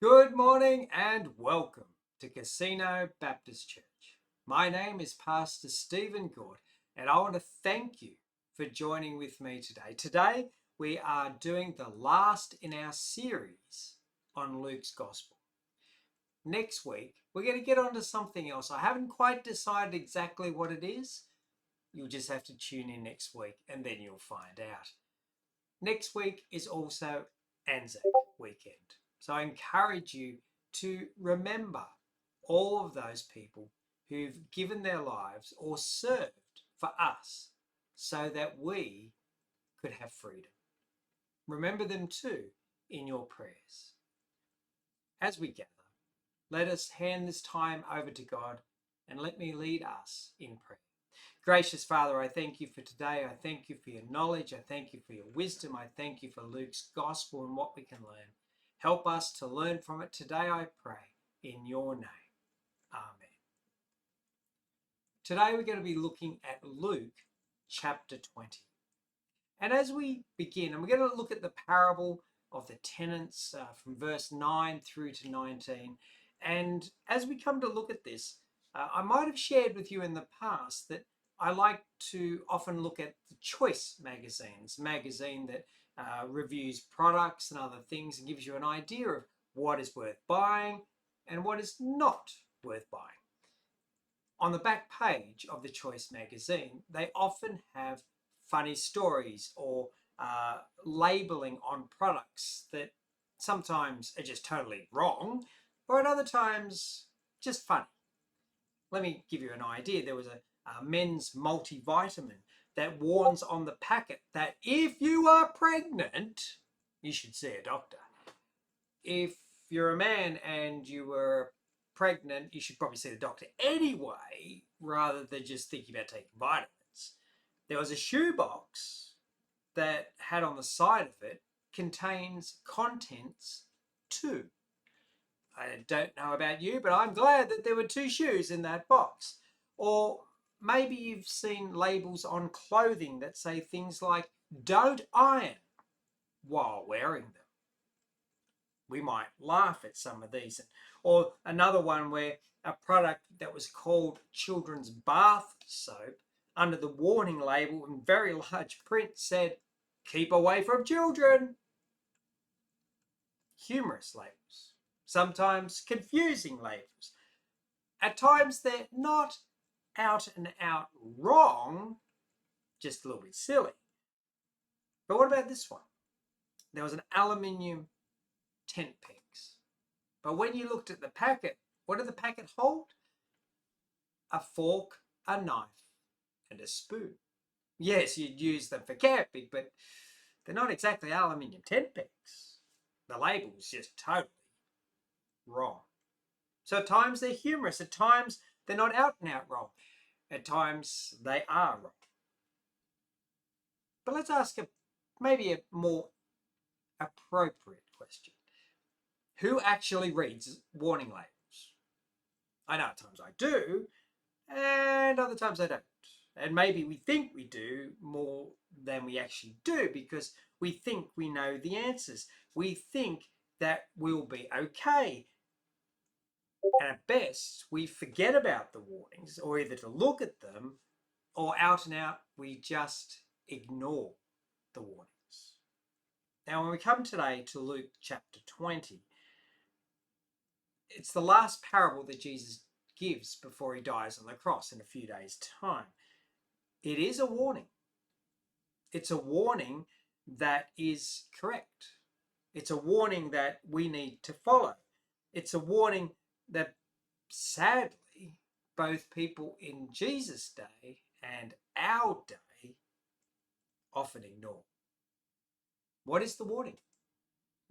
Good morning and welcome to Casino Baptist Church. My name is Pastor Stephen Gord, and I want to thank you for joining with me today. Today, we are doing the last in our series on Luke's Gospel. Next week, we're going to get on to something else. I haven't quite decided exactly what it is. You'll just have to tune in next week and then you'll find out. Next week is also Anzac weekend. So I encourage you to remember all of those people who've given their lives or served for us so that we could have freedom. Remember them too in your prayers. As we gather, let us hand this time over to God and let me lead us in prayer. Gracious Father, I thank you for today. I thank you for your knowledge. I thank you for your wisdom. I thank you for Luke's gospel and what we can learn. Help us to learn from it today, I pray, in your name. Amen. Today we're going to be looking at Luke chapter 20. And as we begin, and we're going to look at the parable of the tenants from verse 9 through to 19. And as we come to look at this, I might have shared with you in the past that I like to often look at the Choice magazine that reviews products and other things and gives you an idea of what is worth buying and what is not worth buying. On the back page of the Choice magazine, they often have funny stories or labeling on products that sometimes are just totally wrong, or at other times just funny. Let me give you an idea. There was a men's multivitamin that warns on the packet that if you are pregnant, you should see a doctor. If you're a man and you were pregnant, you should probably see the doctor anyway, rather than just thinking about taking vitamins. There was a shoebox that had on the side of it contains contents too. I don't know about you, but I'm glad that there were 2 shoes in that box. Or maybe you've seen labels on clothing that say things like, don't iron while wearing them. We might laugh at some of these. Or another one where a product that was called children's bath soap, under the warning label in very large print, said, keep away from children. Humorous labels, sometimes confusing labels. At times they're not out and out wrong, just a little bit silly. But what about this one? There was an aluminium tent pegs. But when you looked at the packet, what did the packet hold? A fork, a knife, and a spoon. Yes, you'd use them for camping, but they're not exactly aluminium tent pegs. The label's just totally wrong. So at times they're humorous, at times they're not out and out wrong, at times they are wrong. But let's ask maybe a more appropriate question. Who actually reads warning labels? I know at times I do, and other times I don't. And maybe we think we do more than we actually do because we think we know the answers. We think that we'll be okay. And at best, we forget about the warnings, or either to look at them, or out and out, we just ignore the warnings. Now, when we come today to Luke chapter 20, it's the last parable that Jesus gives before he dies on the cross in a few days' time. It is a warning. It's a warning that is correct. It's a warning that we need to follow. It's a warning that, sadly, both people in Jesus' day and our day often ignore. What is the warning?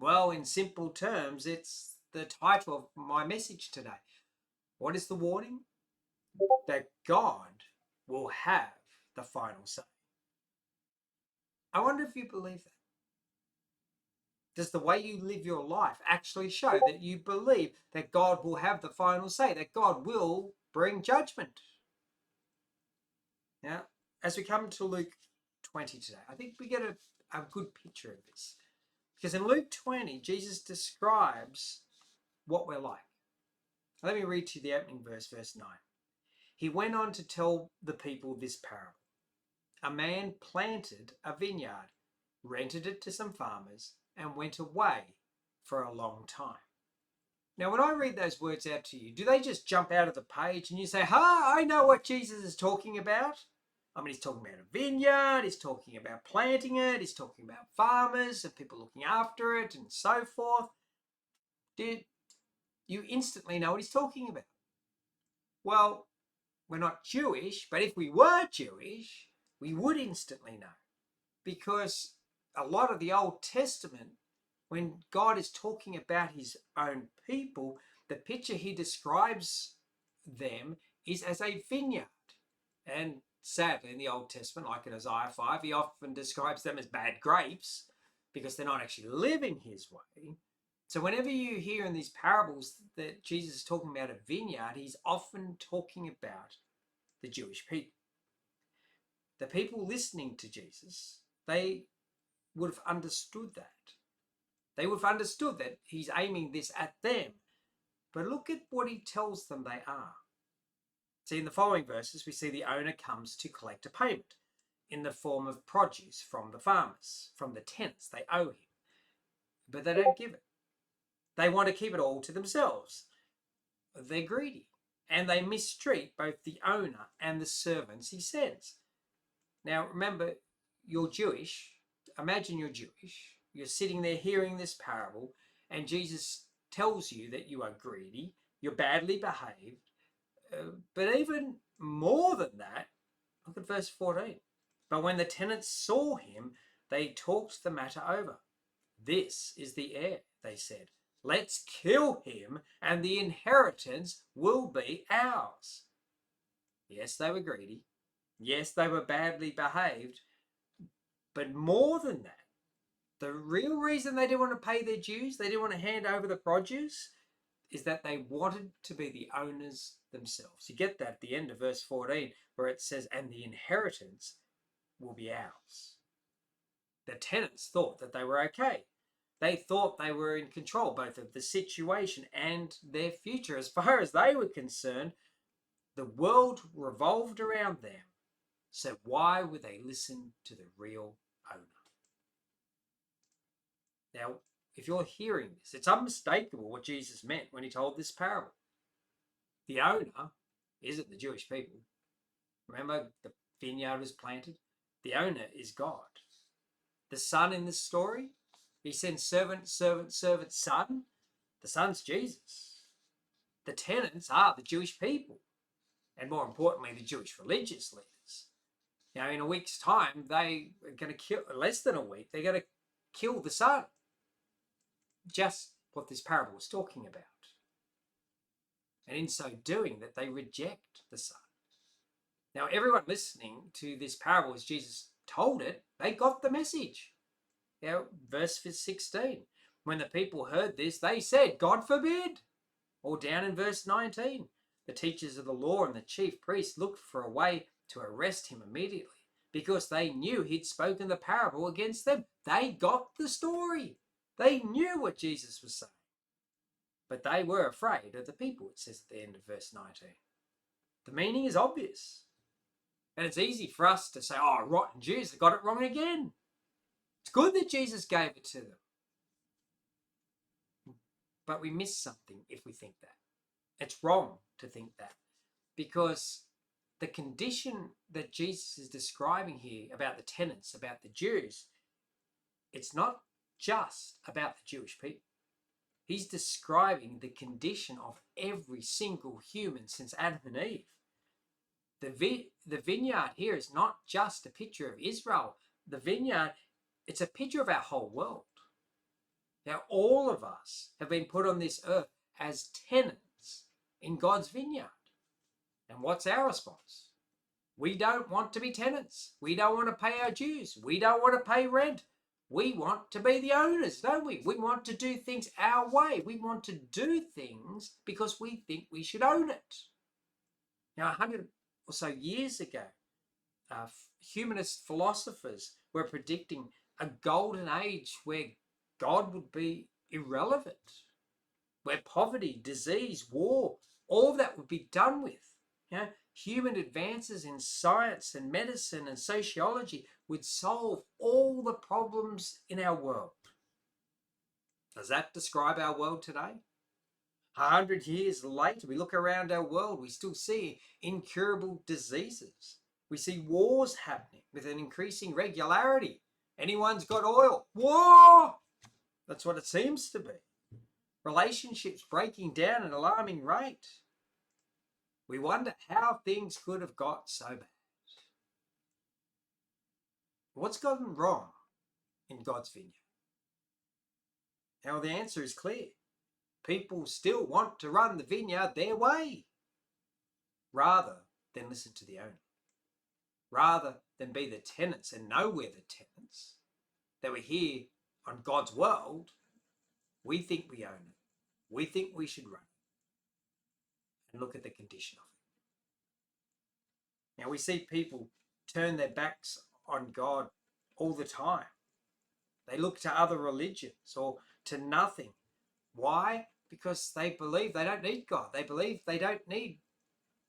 Well, in simple terms, it's the title of my message today. What is the warning? That God will have the final say. I wonder if you believe that. Does the way you live your life actually show that you believe that God will have the final say, that God will bring judgment? Now, as we come to Luke 20 today, I think we get a good picture of this. Because in Luke 20, Jesus describes what we're like. Let me read to you the opening verse, verse 9. He went on to tell the people this parable. A man planted a vineyard, rented it to some farmers, and went away for a long time. Now, when I read those words out to you, do they just jump out of the page and you say, I know what Jesus is talking about? I mean, he's talking about a vineyard, he's talking about planting it, he's talking about farmers and people looking after it and so forth. Did you instantly know what he's talking about? Well, we're not Jewish, but if we were Jewish, we would instantly know. Because a lot of the Old Testament, when God is talking about his own people, the picture he describes them is as a vineyard. And sadly, in the Old Testament, like in Isaiah 5, he often describes them as bad grapes because they're not actually living his way. So whenever you hear in these parables that Jesus is talking about a vineyard, he's often talking about the Jewish people. The people listening to Jesus, they would have understood that. They would have understood that he's aiming this at them. But look at what he tells them they are. See, in the following verses, we see the owner comes to collect a payment in the form of produce from the farmers, from the tenants. They owe him. But they don't give it. They want to keep it all to themselves. They're greedy. And they mistreat both the owner and the servants he sends. Now, remember, you're Jewish. Imagine you're Jewish. You're sitting there hearing this parable, and Jesus tells you that you are greedy, you're badly behaved. But even more than that, look at verse 14. But when the tenants saw him, they talked the matter over. This is the heir, they said. Let's kill him, and the inheritance will be ours. Yes, they were greedy. Yes, they were badly behaved. But more than that, the real reason they didn't want to pay their dues, they didn't want to hand over the produce, is that they wanted to be the owners themselves. You get that at the end of verse 14, where it says, and the inheritance will be ours. The tenants thought that they were okay. They thought they were in control both of the situation and their future. As far as they were concerned, the world revolved around them. So why would they listen to the real owner? Now, if you're hearing this, it's unmistakable what Jesus meant when he told this parable. The owner isn't the Jewish people. Remember, the vineyard was planted. The owner is God. The son in this story, he sends servant, servant, servant, son. The son's Jesus. The tenants are the Jewish people. And more importantly, the Jewish religious leaders. Now, in a week's time, they are going to kill, less than a week, they're going to kill the son. Just what this parable was talking about. And in so doing, that they reject the son. Now, everyone listening to this parable as Jesus told it, they got the message. Now, verse 16. When the people heard this, they said, God forbid. Or down in verse 19, the teachers of the law and the chief priests looked for a way to arrest him immediately because they knew he'd spoken the parable against them. They got the story. They knew what Jesus was saying. But they were afraid of the people, it says at the end of verse 19. The meaning is obvious. And it's easy for us to say, oh, rotten Jews, they got it wrong again. It's good that Jesus gave it to them. But we miss something if we think that. It's wrong to think that. Because the condition that Jesus is describing here about the tenants, about the Jews, it's not just about the Jewish people. He's describing the condition of every single human since Adam and Eve. The vineyard here is not just a picture of Israel. The vineyard, it's a picture of our whole world. Now, all of us have been put on this earth as tenants in God's vineyard. And what's our response? We don't want to be tenants. We don't want to pay our dues. We don't want to pay rent. We want to be the owners, don't we? We want to do things our way. We want to do things because we think we should own it. Now, 100 or so years ago, humanist philosophers were predicting a golden age where God would be irrelevant. where poverty, disease, war, all of that would be done with. Human advances in science and medicine and sociology would solve all the problems in our world. Does that describe our world today? 100 years later, we look around our world, we still see incurable diseases. We see wars happening with an increasing regularity. Anyone's got oil, war! That's what it seems to be. Relationships breaking down at an alarming rate. We wonder how things could have got so bad. What's gone wrong in God's vineyard? Now, the answer is clear. People still want to run the vineyard their way rather than listen to the owner. Rather than be the tenants and know we're the tenants, that we're here on God's world, we think we own it. We think we should run it. And look at the condition of it. Now, we see people turn their backs on God all the time. They look to other religions or to nothing. Why? Because they believe they don't need God. They believe they don't need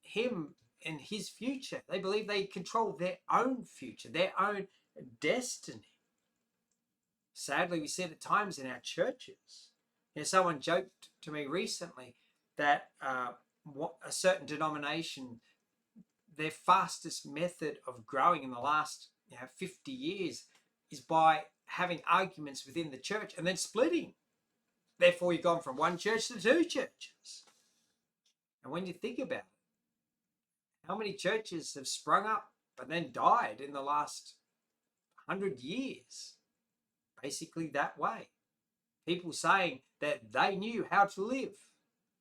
Him and His future. They believe they control their own future, their own destiny. Sadly, we see it at times in our churches. Someone joked to me recently that a certain denomination, their fastest method of growing in the last 50 years is by having arguments within the church and then splitting. Therefore, you've gone from one church to two churches. And when you think about it, how many churches have sprung up but then died in the last 100 years? Basically that way. People saying that they knew how to live,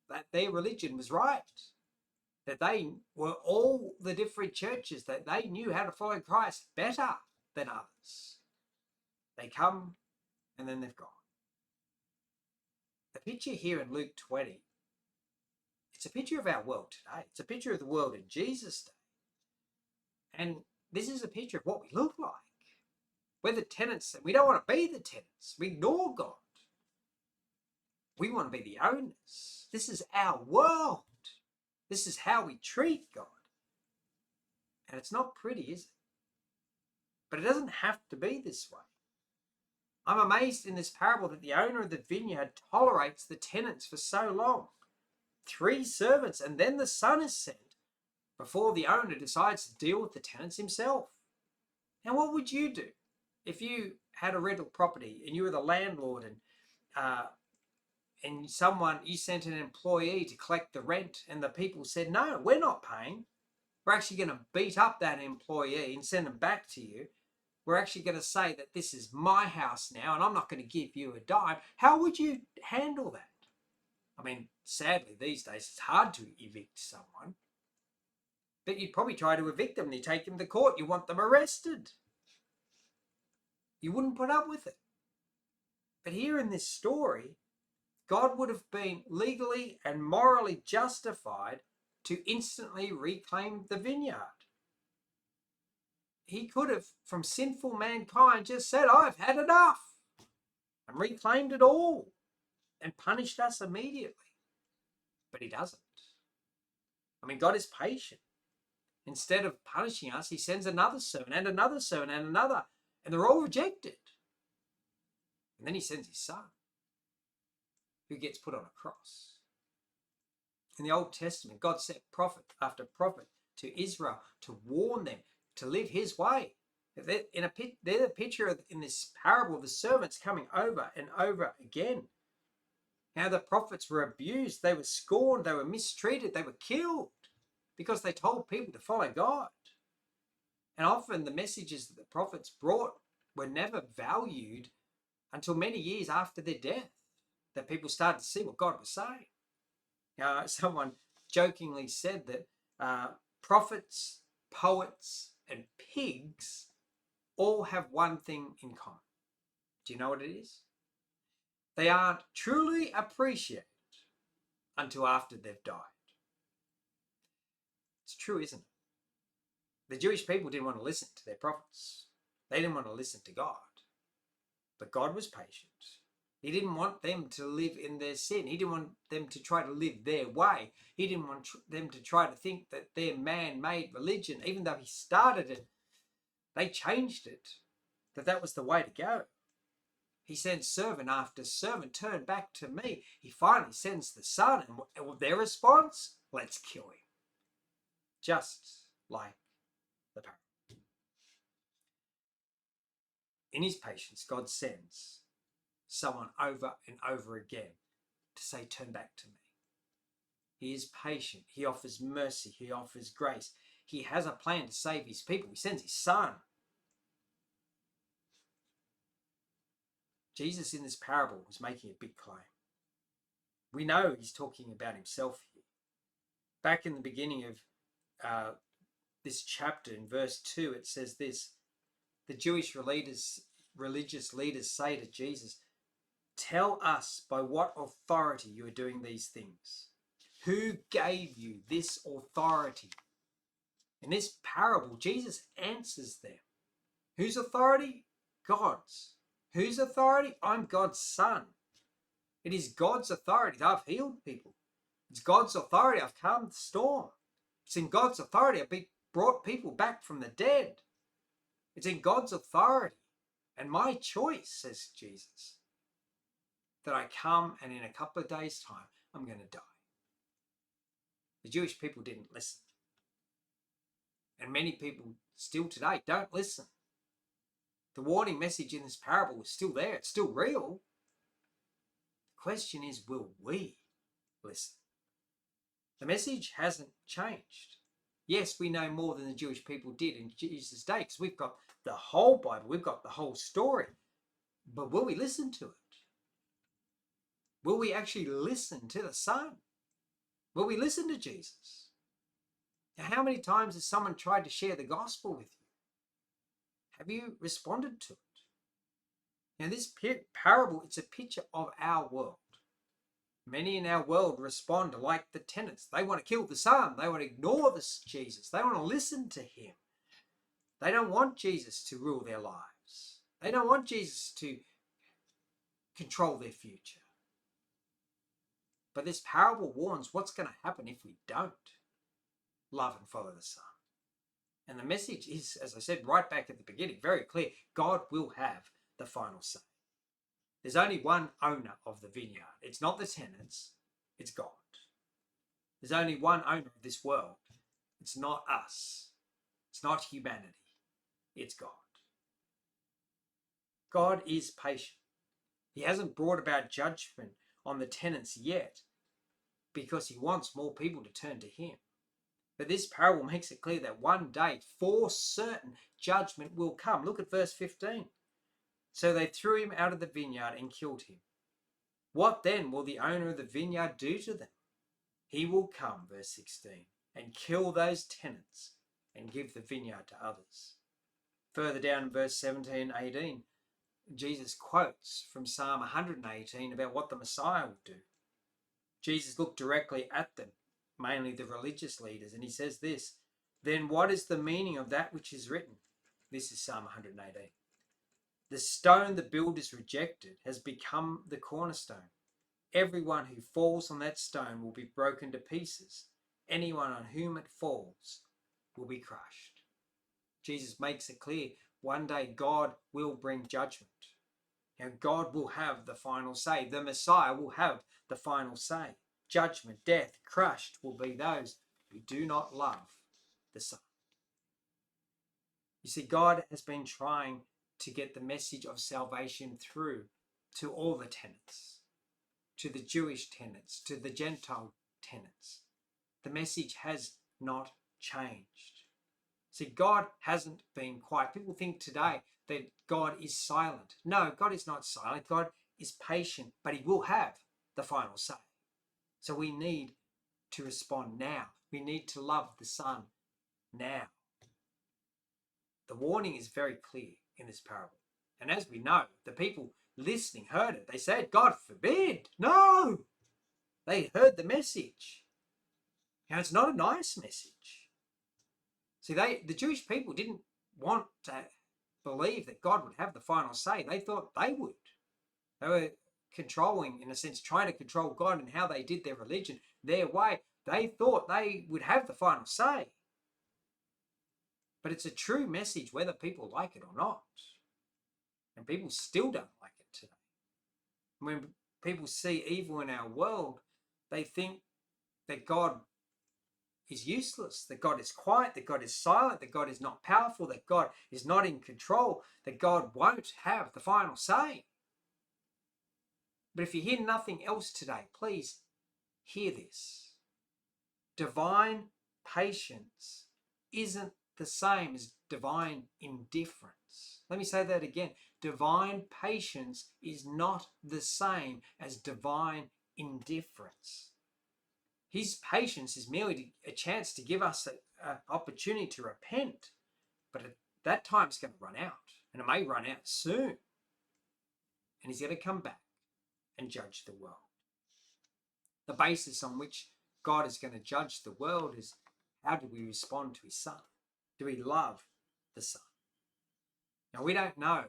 that their religion was right, that they were all the different churches, that they knew how to follow Christ better than others. They come and then they've gone. The picture here in Luke 20, it's a picture of our world today. It's a picture of the world in Jesus' day. And this is a picture of what we look like. We're the tenants, and we don't want to be the tenants. We ignore God. We want to be the owners. This is our world. This is how we treat God. And it's not pretty, is it? But it doesn't have to be this way. I'm amazed in this parable that the owner of the vineyard tolerates the tenants for so long. 3 servants, and then the son is sent before the owner decides to deal with the tenants himself. Now, what would you do if you had a rental property and you were the landlord and you sent an employee to collect the rent and the people said, no, we're not paying. We're actually going to beat up that employee and send them back to you. We're actually going to say that this is my house now and I'm not going to give you a dime. How would you handle that? I mean, sadly, these days it's hard to evict someone. But you'd probably try to evict them and you take them to court. You want them arrested. You wouldn't put up with it. But here in this story, God would have been legally and morally justified to instantly reclaim the vineyard. He could have, from sinful mankind, just said, I've had enough, and reclaimed it all and punished us immediately. But he doesn't. I mean, God is patient. Instead of punishing us, he sends another servant and another servant and another, and they're all rejected. And then he sends his son, who gets put on a cross. In the Old Testament, God sent prophet after prophet to Israel to warn them to live his way. They're the picture of, in this parable of the servants coming over and over again. How the prophets were abused, they were scorned, they were mistreated, they were killed because they told people to follow God. And often the messages that the prophets brought were never valued until many years after their death, that people started to see what God was saying. Someone jokingly said that prophets, poets, and pigs all have one thing in common. Do you know what it is? They aren't truly appreciated until after they've died. It's true, isn't it? The Jewish people didn't want to listen to their prophets. They didn't want to listen to God. But God was patient. He didn't want them to live in their sin. He didn't want them to try to live their way. He didn't want them to try to think that their man-made religion, even though he started it, they changed it, that was the way to go. He sends servant after servant, turn back to me. He finally sends the Son, and their response, let's kill him. Just like the parable. In his patience, God sends someone over and over again to say, turn back to me. He is patient. He offers mercy. He offers grace. He has a plan to save his people. He sends his Son. Jesus in this parable was making a big claim. We know he's talking about himself here. Back in the beginning of this chapter, in verse 2, it says this: the Jewish religious leaders say to Jesus, tell us by what authority you are doing these things. Who gave you this authority? In this parable, Jesus answers them. Whose authority? God's. Whose authority? I'm God's Son. It is God's authority that I've healed people. It's God's authority I've calmed the storm. It's in God's authority I've brought people back from the dead. It's in God's authority and my choice, says Jesus, that I come and in a couple of days' time, I'm going to die. The Jewish people didn't listen. And many people still today don't listen. The warning message in this parable is still there. It's still real. The question is, will we listen? The message hasn't changed. Yes, we know more than the Jewish people did in Jesus' day because we've got the whole Bible. We've got the whole story. But will we listen to it? Will we actually listen to the Son? Will we listen to Jesus? Now, how many times has someone tried to share the gospel with you? Have you responded to it? Now, this parable, it's a picture of our world. Many in our world respond like the tenants. They want to kill the Son. They want to ignore this Jesus. They want to listen to him. They don't want Jesus to rule their lives. They don't want Jesus to control their future. But this parable warns what's going to happen if we don't love and follow the Son. And the message is, as I said right back at the beginning, very clear. God will have the final say. There's only one owner of the vineyard. It's not the tenants, it's God. There's only one owner of this world. It's not us. It's not humanity. It's God. God is patient. He hasn't brought about judgment on the tenants yet because he wants more people to turn to him. But this parable makes it clear that one day, for certain, judgment will come. Look at verse 15. So they threw him out of the vineyard and killed him. What then will the owner of the vineyard do to them? He will come, verse 16, and kill those tenants and give the vineyard to others. Further down in verse 17, 18, Jesus quotes from Psalm 118 about what the Messiah will do. Jesus looked directly at them, mainly the religious leaders, and he says this: then what is the meaning of that which is written? This is Psalm 118. The stone the builders rejected has become the cornerstone. Everyone who falls on that stone will be broken to pieces. Anyone on whom it falls will be crushed. Jesus makes it clear one day God will bring judgment. And God will have the final say. The Messiah will have the final say. Judgment, death, crushed will be those who do not love the Son. You see, God has been trying to get the message of salvation through to all the tenants, to the Jewish tenants, to the Gentile tenants. The message has not changed. See, God hasn't been quiet. People think today that God is silent. No, God is not silent. God is patient, but he will have the final say. So we need to respond now. We need to love the Son now. The warning is very clear in this parable. And as we know, the people listening heard it. They said, God forbid. No! They heard the message. Now, it's not a nice message. See, the Jewish people didn't want to believe that God would have the final say. They thought they would. They were controlling, in a sense, trying to control God and how they did their religion their way, they thought they would have the final say. But it's a true message whether people like it or not. And people still don't like it today. When people see evil in our world, they think that God is useless, that God is quiet, that God is silent, that God is not powerful, that God is not in control, that God won't have the final say. But if you hear nothing else today, please hear this. Divine patience isn't the same as divine indifference. Let me say that again. Divine patience is not the same as divine indifference. His patience is merely a chance to give us an opportunity to repent. But that time's going to run out, and it may run out soon. And he's going to come back and judge the world. The basis on which God is going to judge the world is, how do we respond to his Son? Do we love the Son? Now, we don't know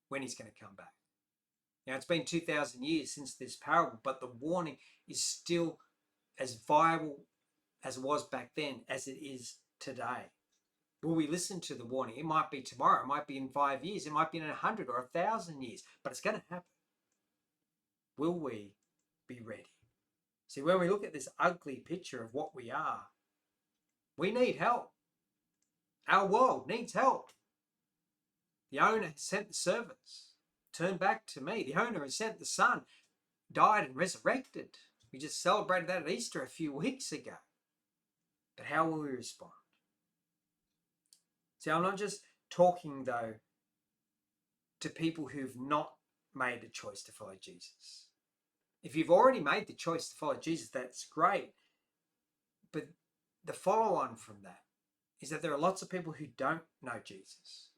when he's going to come back. Now, it's been 2,000 years since this parable, but the warning is still as viable as it was back then as it is today. Will we listen to the warning? It might be tomorrow, it might be in 5 years, it might be in 100 or 1,000 years, but it's going to happen. Will we be ready? See, when we look at this ugly picture of what we are, we need help. Our world needs help. The owner has sent the servants. Turn back to me. The owner has sent the Son, died and resurrected. We just celebrated that at Easter a few weeks ago. But how will we respond? See, I'm not just talking, though, to people who've not made a choice to follow Jesus. If you've already made the choice to follow Jesus, that's great. But the follow-on from that is that there are lots of people who don't know Jesus.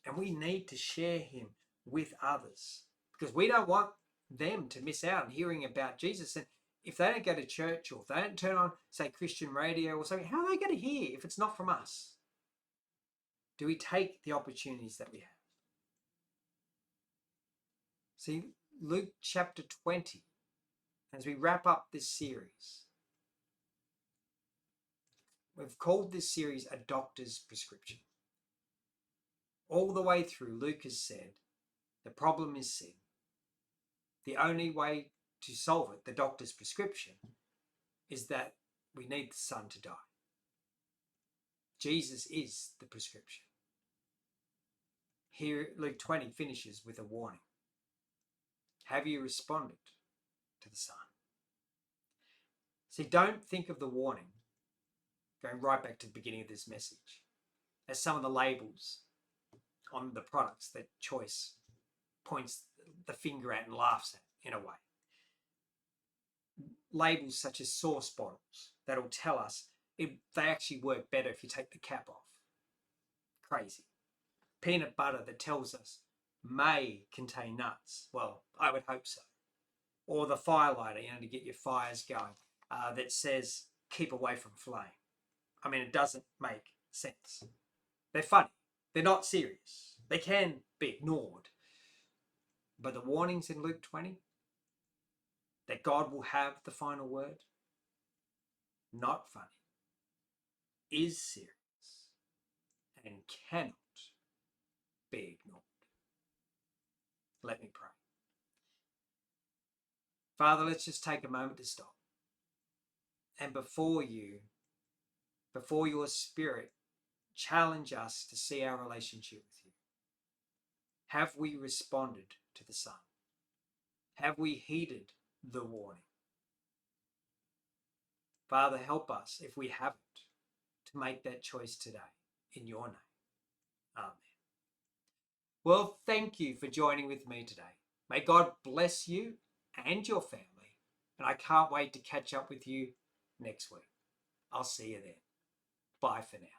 And we need to share him with others, because we don't want them to miss out on hearing about Jesus. And if they don't go to church, or if they don't turn on, say, Christian radio or something, how are they going to hear if it's not from us? Do we take the opportunities that we have? See, Luke chapter 20, as we wrap up this series, we've called this series A Doctor's Prescription. All the way through, Luke has said, the problem is sin. The only way to solve it, the doctor's prescription, is that we need the Son to die. Jesus is the prescription. Here, Luke 20 finishes with a warning. Have you responded to the Son? See, don't think of the warning, going right back to the beginning of this message, as some of the labels on the products that Choice points the finger at and laughs at, in a way. Labels such as sauce bottles that'll tell us they actually work better if you take the cap off. Crazy. Peanut butter that tells us may contain nuts. Well, I would hope so. Or the firelighter, to get your fires going, that says keep away from flame. I mean, it doesn't make sense. They're funny. They're not serious. They can be ignored. But the warnings in Luke 20, that God will have the final word, not funny, is serious and cannot be ignored. Let me pray. Father, let's just take a moment to stop. And before your Spirit, challenge us to see our relationship with you. Have we responded to the Son? Have we heeded the warning? Father, help us, if we haven't, to make that choice today in your name. Amen. Well, thank you for joining with me today. May God bless you and your family, and I can't wait to catch up with you next week. I'll see you then. Bye for now.